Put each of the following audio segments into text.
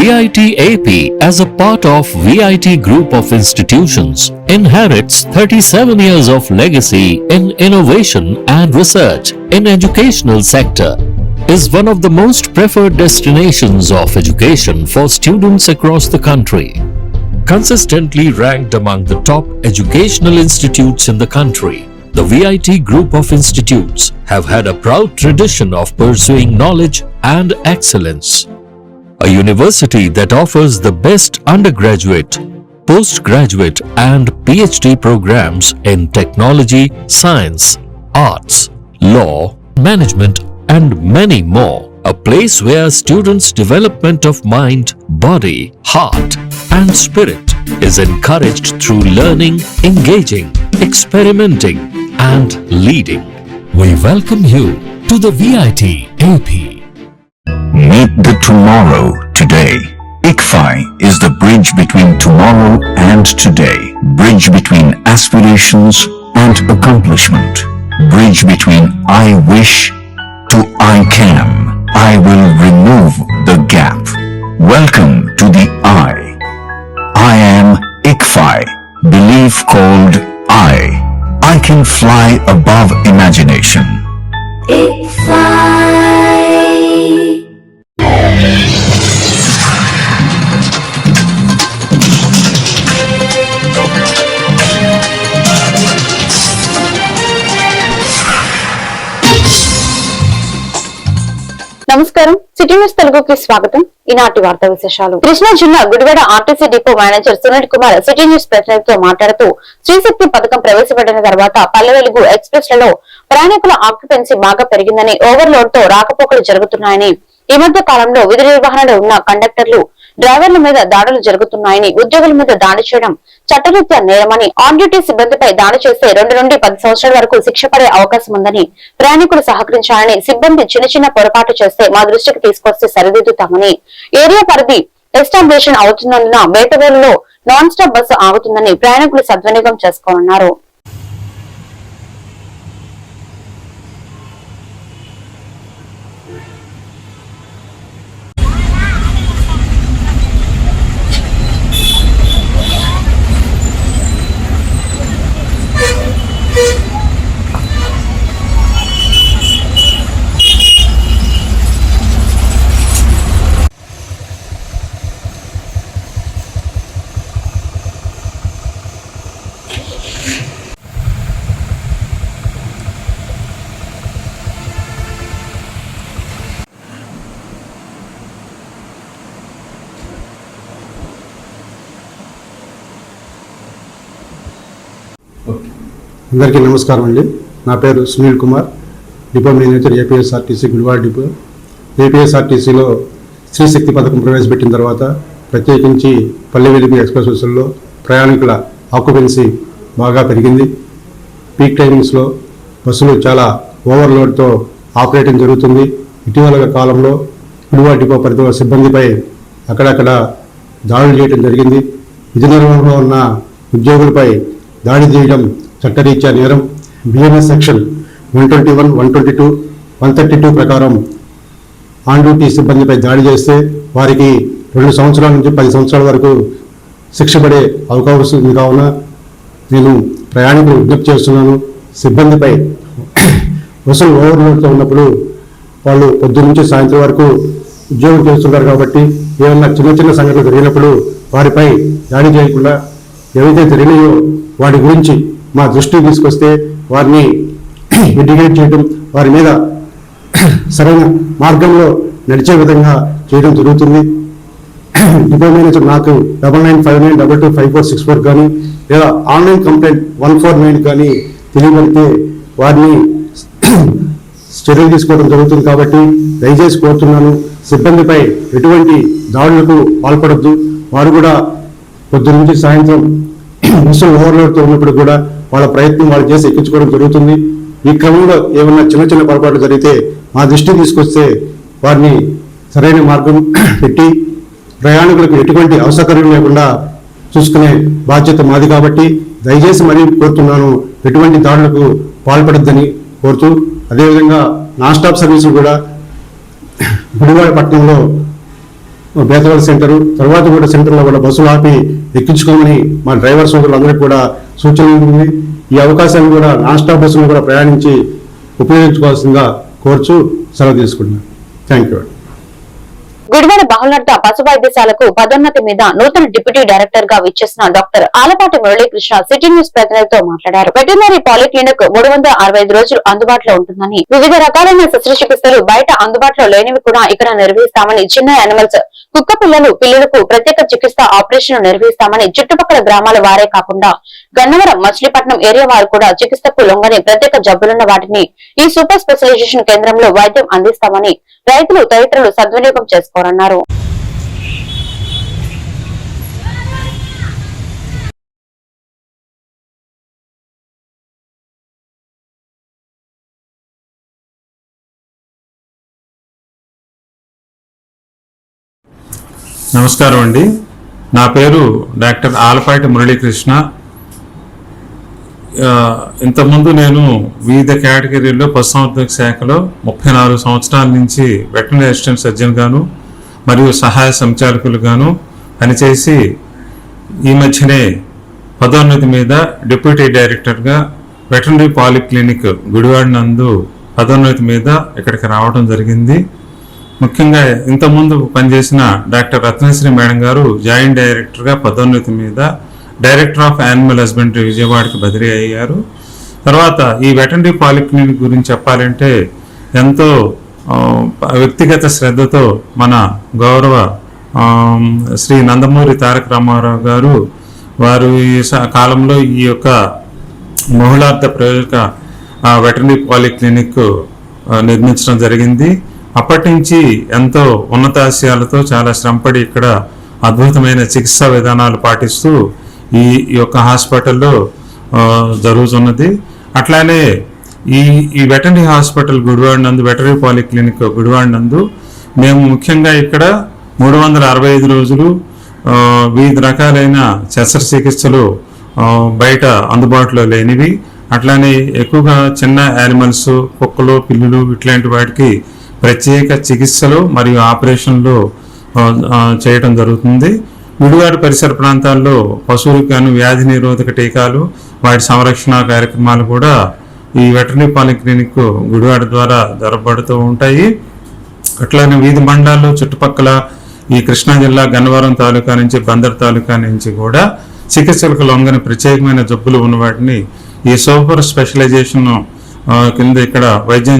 VIT AP, as a part of VIT Group of Institutions, inherits 37 years of legacy in innovation and research in educational sector, is one of the most preferred destinations of education for students across the country. Consistently ranked among the top educational institutes in the country, the VIT Group of Institutes have had a proud tradition of pursuing knowledge and excellence. A university that offers the best undergraduate, postgraduate and PhD programs in technology, science, arts, law, management and many more. A place where students' development of mind, body, heart and spirit is encouraged through learning, engaging, experimenting and leading. We welcome you to the VIT AP. Meet the tomorrow today. ICFI is the bridge between tomorrow and today. Bridge between aspirations and accomplishment. Bridge between I wish to I can. I will remove the gap. Welcome to the I. I am ICFI. Belief called I can fly above imagination. ICFI. నమస్కారం, City News తెలుగుకి స్వాగతం. ఈనాటి వార్తా విశేషాలు. కృష్ణా జిల్లా Gudivada RTC depot manager Sunil Kumar City News ప్రతినిధితో మాట్లాడుతూ శ్రీశక్తి పథకం ప్రవేశపెట్టిన తర్వాత పల్లె వెలుగు ఎక్స్ప్రెస్ లలో ప్రయాణికుల ఆక్యుపెన్సీ బాగా పెరిగిందని, ఓవర్లోడ్ తో రాకపోకలు జరుగుతున్నాయని, ఈ మధ్య కాలంలో విధి నిర్వహణలో ఉన్న కండక్టర్లు, డ్రైవర్ల మీద దాడులు జరుగుతున్నాయని, ఉద్యోగుల మీద దాడి చేయడం చట్టరీత్యా నేరమని, ఆన్ డ్యూటీ సిబ్బందిపై దాడి చేస్తే 2 నుండి 10 సంవత్సరాల వరకు శిక్ష పడే అవకాశం ఉందని, ప్రయాణికులు సహకరించాలని, సిబ్బంది చిన్న పొరపాటు చేస్తే మా దృష్టికి తీసుకొస్తే సరిదిద్దుతామని, ఏరియా పరిధి ఎస్టాబ్లిషన్ అవుతున్నందున బేతవేలులో నాన్ స్టాప్ బస్సు ఆగుతుందని ప్రయాణికులు సద్వినియోగం చేసుకోనున్నారు. అందరికీ నమస్కారం అండి. నా పేరు Sunil Kumar, depot manager APSRTC Gudivada depot. ఏపీఎస్ఆర్టీసీలో శ్రీశక్తి పథకం ప్రవేశపెట్టిన తర్వాత ప్రత్యేకించి పల్లె వెలుగు ఎక్స్ప్రెస్ బస్సుల్లో ప్రయాణికుల ఆక్యుపెన్సీ బాగా పెరిగింది. పీక్ టైమింగ్స్లో బస్సులు చాలా ఓవర్లోడ్తో ఆపరేటింగ్ జరుగుతుంది. ఇటీవల కాలంలో గుడివాడ డిపో పరిధిలో సిబ్బందిపై అక్కడక్కడ దాడులు చేయడం జరిగింది. విధి నిర్వహణలో ఉన్న ఉద్యోగులపై దాడి చేయడం చట్టరీత్యా నేరం. బిఎన్ఎస్ సెక్షన్ 121, 122, 132 ప్రకారం ఆన్ డ్యూటీ సిబ్బందిపై దాడి చేస్తే వారికి 2 సంవత్సరాల నుంచి 10 సంవత్సరాల వరకు శిక్ష పడే అవకాశం ఉంది. కావున నేను ప్రయాణికులు విజ్ఞప్తి చేస్తున్నాను, సిబ్బందిపై బస్సులు ఓవర్లోడ్తో ఉన్నప్పుడు వాళ్ళు పొద్దున్న నుంచి సాయంత్రం వరకు ఉద్యోగం చేస్తుంటారు కాబట్టి ఏమన్నా చిన్న సంఘటనలు జరిగినప్పుడు వారిపై దాడి చేయకుండా ఏవైతే జరిగినాయో వాటి గురించి మా దృష్టికి తీసుకొస్తే వారిని ఎడ్యుకేట్ చేయడం, వారి మీద సరైన మార్గంలో నడిచే విధంగా చేయడం జరుగుతుంది. డిపో మేనేజర్ నాకు 9959225464 కానీ లేదా ఆన్లైన్ కంప్లైంట్ 149 కానీ తెలియబడితే వారిని చర్యలు తీసుకోవడం జరుగుతుంది. కాబట్టి దయచేసి కోరుతున్నాను, సిబ్బందిపై ఎటువంటి దాడులకు పాల్పడద్దు. వారు కూడా పొద్దున్న నుంచి సాయంత్రం బస్సులు ఓవర్లోడ్తో ఉన్నప్పుడు కూడా వాళ్ళ ప్రయత్నం వాళ్ళు చేసి ఎక్కించుకోవడం జరుగుతుంది. ఈ క్రమంలో ఏమన్నా చిన్న పొరపాటు జరిగితే మా దృష్టికి తీసుకొస్తే వారిని సరైన మార్గం పెట్టి ప్రయాణికులకు ఎటువంటి అసౌకర్యం లేకుండా చూసుకునే బాధ్యత మాది. కాబట్టి దయచేసి మరీ కోరుతున్నాను, ఎటువంటి దాడులకు పాల్పడద్దని కోరుతూ, అదేవిధంగా నాన్ స్టాప్ సర్వీసులు కూడా గుడివాడ పట్టణంలో బేతవాళ్ళ సెంటరు తర్వాత కూడా సెంటర్లో కూడా బస్సులు ఆపి ఎక్కించుకోమని మా డ్రైవర్ సోదరులందరికీ కూడా సూచన ఉంది. ఈ అవకాశాన్ని కూడా నాన్ స్టాప్ బస్సులను కూడా ప్రయాణించి ఉపయోగించుకోవాల్సిందిగా కోరుచు సెలవు తీసుకుంటున్నాను. Thank you. గుడివాడ బహుళార్థ పశు వైద్యశాలకు పదోన్నతి మీద నూతన డిప్యూటీ డైరెక్టర్ గా విచ్చేసిన doctor Alapati Muralikrishna City News ప్రతినిధితో మాట్లాడారు. వెటర్నరీ పాలిక్లినిక్ 365 రోజులు అందుబాటులో ఉంటుందని, వివిధ రకాలైన శస్త్రచికిత్సలు బయట అందుబాటులో లేనివి కూడా ఇక్కడ నిర్వహిస్తామని, చిన్న యానిమల్స్ కుక్క పిల్లలకు ప్రత్యేక చికిత్స ఆపరేషన్ నిర్వహిస్తామని, చుట్టుపక్కల గ్రామాల వారే కాకుండా గన్నవరం మచిలీపట్నం ఏరియా వారు కూడా చికిత్సకు లొంగని ప్రత్యేక జబ్బులున్న వాటిని ఈ సూపర్ స్పెషలైజేషన్ కేంద్రంలో వైద్యం అందిస్తామని రైతులు తదితరులు సద్వినియోగం చేసుకోరన్నారు. నమస్కారం అండి. నా పేరు డాక్టర్ ఆలపాటి మురళీకృష్ణ. ఇంతకుముందు నేను వివిధ కేటగిరీల్లో పశుసంవర్ధక శాఖలో 34 సంవత్సరాల నుంచి వెటర్నరీ అసిస్టెంట్ సర్జన్ గాను మరియు సహాయ సంచాలకులుగాను పనిచేసి ఈ మధ్యనే పదోన్నతి మీద డిప్యూటీ డైరెక్టర్గా వెటర్నరీ పాలిక్లినిక్ గుడివాడ నందు పదోన్నతి మీద ఇక్కడికి రావడం జరిగింది. ముఖ్యంగా ఇంతకుముందు పనిచేసిన డాక్టర్ రత్నశ్రీ మేడం గారు జాయింట్ డైరెక్టర్గా పదోన్నతి మీద డైరెక్టర్ ఆఫ్ యానిమల్ హస్బెండరీ విజయవాడకి బదిలీ అయ్యారు. తర్వాత ఈ వెటర్నరీ పాలిక్లినిక్ గురించి చెప్పాలంటే ఎంతో వ్యక్తిగత శ్రద్ధతో మన గౌరవ శ్రీ నందమూరి తారక రామారావు గారు వారు ఈ కాలంలో ఈ యొక్క బహుళార్థ ప్రయోజక వెటర్నరీ పాలిక్లినిక్ నిర్మించడం జరిగింది. అప్పటి నుంచి ఎంతో ఉన్నతాశయాలతో చాలా శ్రమపడి ఇక్కడ అద్భుతమైన చికిత్సా విధానాలు పాటిస్తూ ఈ యొక్క హాస్పిటల్లో జరుగుతున్నది. అట్లానే ఈ వెటర్నరీ హాస్పిటల్ గుడివాడ నందు, వెటర్నరీ పాలిక్లినిక్ గుడివాడ నందు మేము ముఖ్యంగా ఇక్కడ 365 రోజులు వివిధ రకాలైన శస్త్రచికిత్సలు బయట అందుబాటులో లేనివి, అట్లానే ఎక్కువగా చిన్న యానిమల్స్ కుక్కలు పిల్లులు ఇట్లాంటి వాటికి ప్రత్యేక చికిత్సలు మరియు ఆపరేషన్లు చేయటం జరుగుతుంది. గుడివాడ పరిసర ప్రాంతాల్లో పశువులకు గాను వ్యాధి నిరోధక టీకాలు వాటి సంరక్షణ కార్యక్రమాలు కూడా ఈ వెటర్నరీ పాలిక్లినిక్ గుడివాడ ద్వారా జరపబడుతూ ఉంటాయి. అట్లానే వీధి మండలాల్లో చుట్టుపక్కల ఈ కృష్ణా జిల్లా గన్నవరం తాలూకా నుంచి బందర్ తాలూకా నుంచి కూడా చికిత్సలకు లొంగని ప్రత్యేకమైన జబ్బులు ఉన్న వాటిని ఈ సూపర్ స్పెషలైజేషన్ కింద ఇక్కడ వైద్యం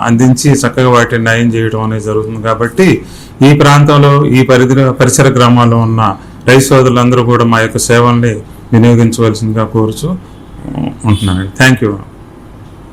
అందించి చక్కగా వాటిని నయం చేయడం అనేది జరుగుతుంది. కాబట్టి ఈ ప్రాంతంలో ఈ పరిసర గ్రామాల్లో ఉన్న రైతు సోదరులందరూ కూడా మా యొక్క సేవల్ని వినియోగించవలసిందిగా కోరుచు ఉంటున్నాను. Thank you.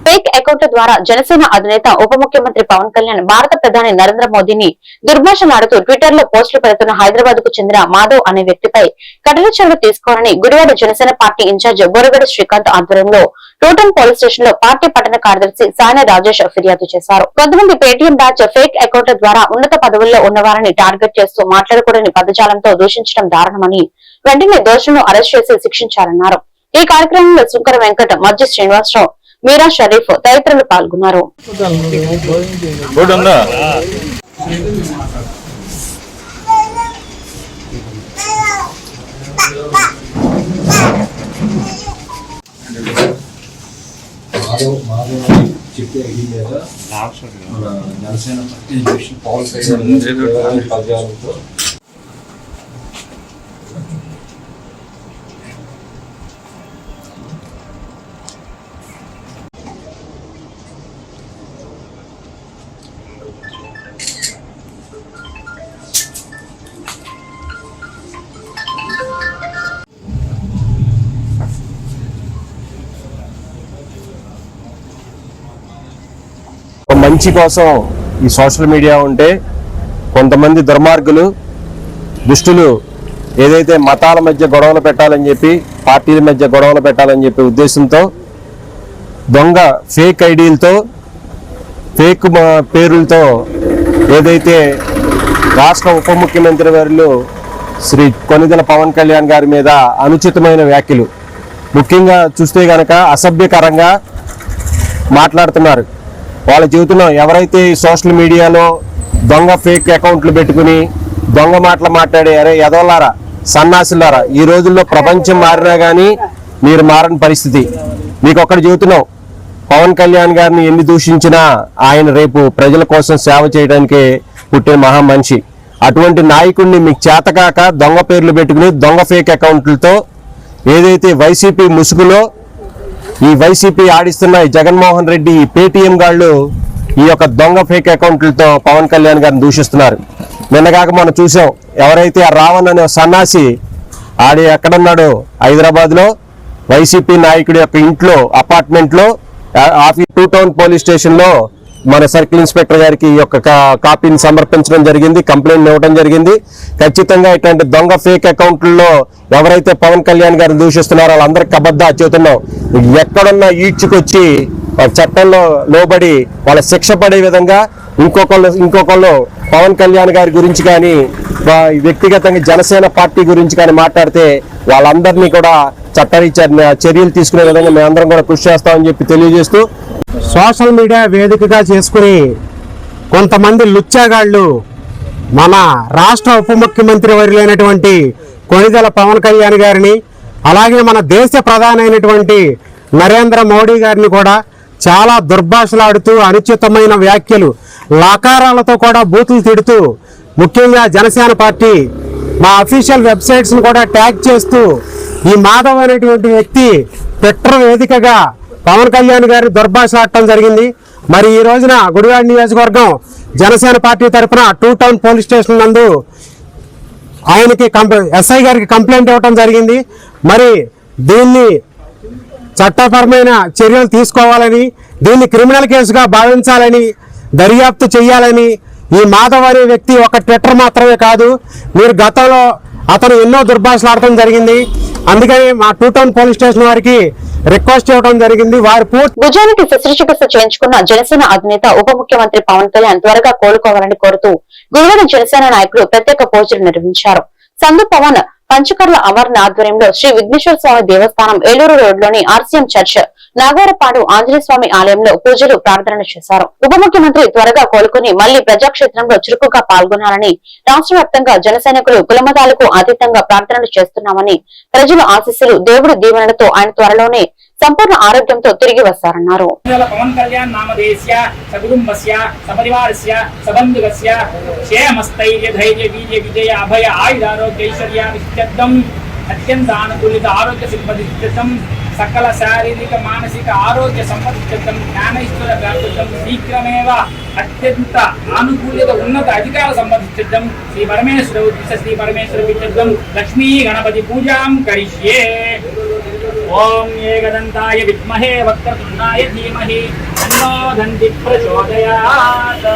ఫేక్ అకౌంట్ల ద్వారా జనసేన అధినేత ఉప ముఖ్యమంత్రి పవన్ కళ్యాణ్ భారత ప్రధాని నరేంద్ర మోదీని దుర్భాషలాడుతూ ట్విట్టర్ లో పోస్టులు పెడుతున్న హైదరాబాద్ కు చెందిన మాధవ్ అనే వ్యక్తిపై కఠిన చర్యలు తీసుకోవాలని గుడివాడ జనసేన పార్టీ ఇన్ఛార్జ్ బోరగడ శ్రీకాంత్ ఆధ్వర్యంలో టోటల్ పోలీస్ స్టేషన్ లో పార్టీ పట్టణ కార్యదర్శి సాయన రాజేష్ ఫిర్యాదు చేశారు. కొంతమంది పేటీఎం బ్యాచ్ ఫేక్ అకౌంట్ల ద్వారా ఉన్నత పదవుల్లో ఉన్నవారిని టార్గెట్ చేస్తూ మాట్లాడకూడని పదజాలంతో దూషించడం దారుణమని, వెంటనే దోషులను అరెస్ట్ చేసి శిక్షించాలన్నారు. ఈ కార్యక్రమంలో శంకర వెంకట, మధ్య శ్రీనివాసరావు, మీరా షరీఫ్ తదితరులు పాల్గొన్నారు. మంచి కోసం ఈ సోషల్ మీడియా ఉంటే కొంతమంది దుర్మార్గులు దుష్టులు ఏదైతే మతాల మధ్య గొడవలు పెట్టాలని చెప్పి, పార్టీల మధ్య గొడవలు పెట్టాలని చెప్పి ఉద్దేశంతో దొంగ ఫేక్ ఐడీలతో, ఫేక్ పేరులతో ఏదైతే రాష్ట్ర ఉప ముఖ్యమంత్రి వర్యులు శ్రీ కొనిదెల పవన్ కళ్యాణ్ గారి మీద అనుచితమైన వ్యాఖ్యలు, ముఖ్యంగా చూస్తే గనక అసభ్యకరంగా మాట్లాడుతున్నారు. వాళ్ళ జీవితంలో ఎవరైతే ఈ సోషల్ మీడియాలో దొంగ ఫేక్ అకౌంట్లు పెట్టుకుని దొంగ మాటలు మాట్లాడే అరే ఎదవలారా, సన్నాసులారా, ఈ రోజుల్లో ప్రపంచం మారినా కానీ మీరు మారని పరిస్థితి. మీకు ఒక్కటి చెబుతున్నాం, పవన్ కళ్యాణ్ గారిని ఎన్ని దూషించినా ఆయన రేపు ప్రజల కోసం సేవ చేయడానికే పుట్టిన మహా మనిషి. అటువంటి నాయకుడిని మీకు చేతకాక దొంగ పేర్లు పెట్టుకుని దొంగ ఫేక్ అకౌంట్లతో ఏదైతే వైసీపీ ముసుగులో ఈ వైసీపీ ఆడిస్తున్న జగన్మోహన్ రెడ్డి ఈ పేటీఎం గాళ్ళు ఈ యొక్క దొంగ ఫేక్ అకౌంట్లతో పవన్ కళ్యాణ్ గారిని దూషిస్తున్నారు. నిన్నగాక మనం చూసాం, ఎవరైతే ఆ రావణ్ అనే సన్నాసి ఆడి ఎక్కడున్నాడో హైదరాబాద్ లో వైసీపీ నాయకుడి యొక్క ఇంట్లో అపార్ట్మెంట్ లో 2 టౌన్ పోలీస్ స్టేషన్ లో మన సర్కిల్ ఇన్స్పెక్టర్ గారికి ఈ యొక్క కాపీని సమర్పించడం జరిగింది, కంప్లైంట్ ఇవ్వడం జరిగింది. ఖచ్చితంగా ఇట్లాంటి దొంగ ఫేక్ అకౌంట్లలో ఎవరైతే పవన్ కళ్యాణ్ గారిని దూషిస్తున్నారో వాళ్ళందరికీ అబద్ధ చేతున్నాం. ఎక్కడున్నా ఈడ్చుకొచ్చి చట్టంలో లోబడి వాళ్ళ శిక్ష పడే విధంగా ఇంకొకళ్ళు పవన్ కళ్యాణ్ గారి గురించి కానీ వ్యక్తిగతంగా జనసేన పార్టీ గురించి కానీ మాట్లాడితే వాళ్ళందరినీ కూడా చట్టరీత్యా చర్యలు తీసుకునే విధంగా మేమందరం కూడా కృషి చేస్తామని చెప్పి తెలియజేస్తూ, సోషల్ మీడియా వేదికగా చేసుకుని కొంతమంది లుచ్చాగాళ్లు మన రాష్ట్ర ఉప ముఖ్యమంత్రి వర్యులైనటువంటి కొణిదెల పవన్ కళ్యాణ్ గారిని, అలాగే మన దేశ ప్రధాని అయినటువంటి నరేంద్ర మోడీ గారిని కూడా చాలా దుర్భాషలాడుతూ అనుచితమైన వ్యాఖ్యలు లాకారాలతో కూడా బూతులు తిడుతూ, ముఖ్యంగా జనసేన పార్టీ మా అఫీషియల్ వెబ్సైట్స్ ను కూడా ట్యాగ్ చేస్తూ ఈ మాధవ్ అనేటువంటి వ్యక్తి ట్విట్టర్ వేదికగా పవన్ కళ్యాణ్ గారిని దుర్భాషలాడటం జరిగింది. మరి ఈ రోజున గుడివాడ నియోజకవర్గం జనసేన పార్టీ తరఫున 2 టౌన్ పోలీస్ స్టేషన్ నందు ఆయనకి ఎస్ఐ గారికి కంప్లైంట్ ఇవ్వడం జరిగింది. మరి దీన్ని చట్టపరమైన చర్యలు తీసుకోవాలని, దీన్ని క్రిమినల్ కేసుగా భావించాలని, దర్యాప్తు చేయాలని, ఈ మాధవ్ అనే వ్యక్తి ఒక ట్విట్టర్ మాత్రమే కాదు, మీరు గతంలో అతను ఎన్నో దుర్భాషలాడటం జరిగింది. అందుకని మా 2 టౌన్ పోలీస్ స్టేషన్ వారికి రిక్వెస్ట్ చేయడం జరిగింది. వారు భుజానికి శస్త్రచికిత్స చేయించుకున్న జనసేన అధినేత ఉప ముఖ్యమంత్రి పవన్ కళ్యాణ్ త్వరగా కోలుకోవాలని కోరుతూ గురువాడ జనసేన నాయకులు ప్రత్యేక పూజలు నిర్వహించారు. సందు పవన్ పంచకర్ల అమర్న ఆధ్వర్యంలో శ్రీ విఘ్నేశ్వర స్వామి దేవస్థానం ఏలూరు రోడ్లోని ఆర్సీఎం చర్చ్ నాగోరపాడు ఆంజనేయ స్వామి ఆలయంలో పూజలు ప్రార్థనలు చేశారు. ఉప ముఖ్యమంత్రి త్వరగా కోలుకుని మళ్లీ ప్రజాక్షేత్రంలో చురుకుగా పాల్గొనాలని రాష్ట్ర వ్యాప్తంగా జనసైనికులు కులమతాలకు అతీతంగా ప్రార్థనలు చేస్తున్నామని, ప్రజల ఆశీస్సులు దేవుడి దీవెనలతో ఆయన త్వరలోనే సంపూర్ణ ఆరోగ్యంతో తిరిగి వస్తారన్నారు. పవన్ కళ్యాణ్ నామధేయస్య సకుటుంబస్య సపరివారస్య సబంధుగస్య క్షేమస్థైర్య ధైర్య వీర్య విజయ అభయ ఆయురారోగ్య ఐశ్వర్యాభిషిద్ధం అత్యంత అనుకూలిత ఆరోగ్య సంపదిష్టం సకల శారీరక మానసిక ఆరోగ్య సంపదిష్టం జ్ఞానైశ్వర ప్రాప్తిష్టం శీఘ్రమేవ అత్యంత ఆనుకూలిత ఉన్నత అధికార సంపదిష్టం శ్రీ పరమేశ్వర ఉద్దేశ శ్రీ పరమేశ్వర విద్యుద్ధం లక్ష్మీ గణపతి పూజాం కరిష్యే. ఓం ఏకదంతాయ విద్మహే వక్రతుండాయ ధీమహి తన్నో దంతి ప్రచోదయాత్.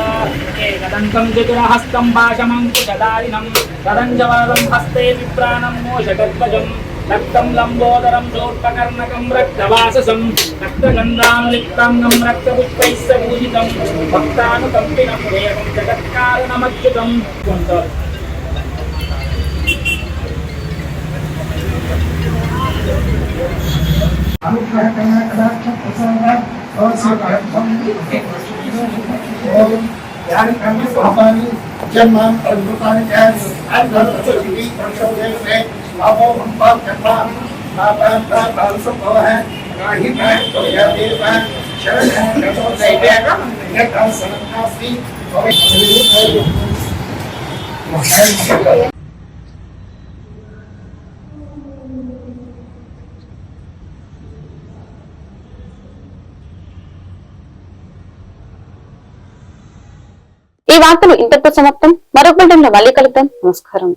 ఏకదంతం చతురహస్తం భాషమంకుశధారిణం తదంజవరం హస్తే విప్రాణం మోషగద్వజం రక్తం లంబోదరం చోర్పకర్ణకం రక్తవాససం రక్తగంధాం లిప్తాంగం రక్తపుష్పైః పూజితం భక్తానుకంపినం దేవం జగత్కారణమచ్యుతం. ఈ వార్తలు ఇంతటితో సమాప్తం. మరొక బిల్డెన్ లో మళ్ళీ కలుద్దాం. నమస్కారం.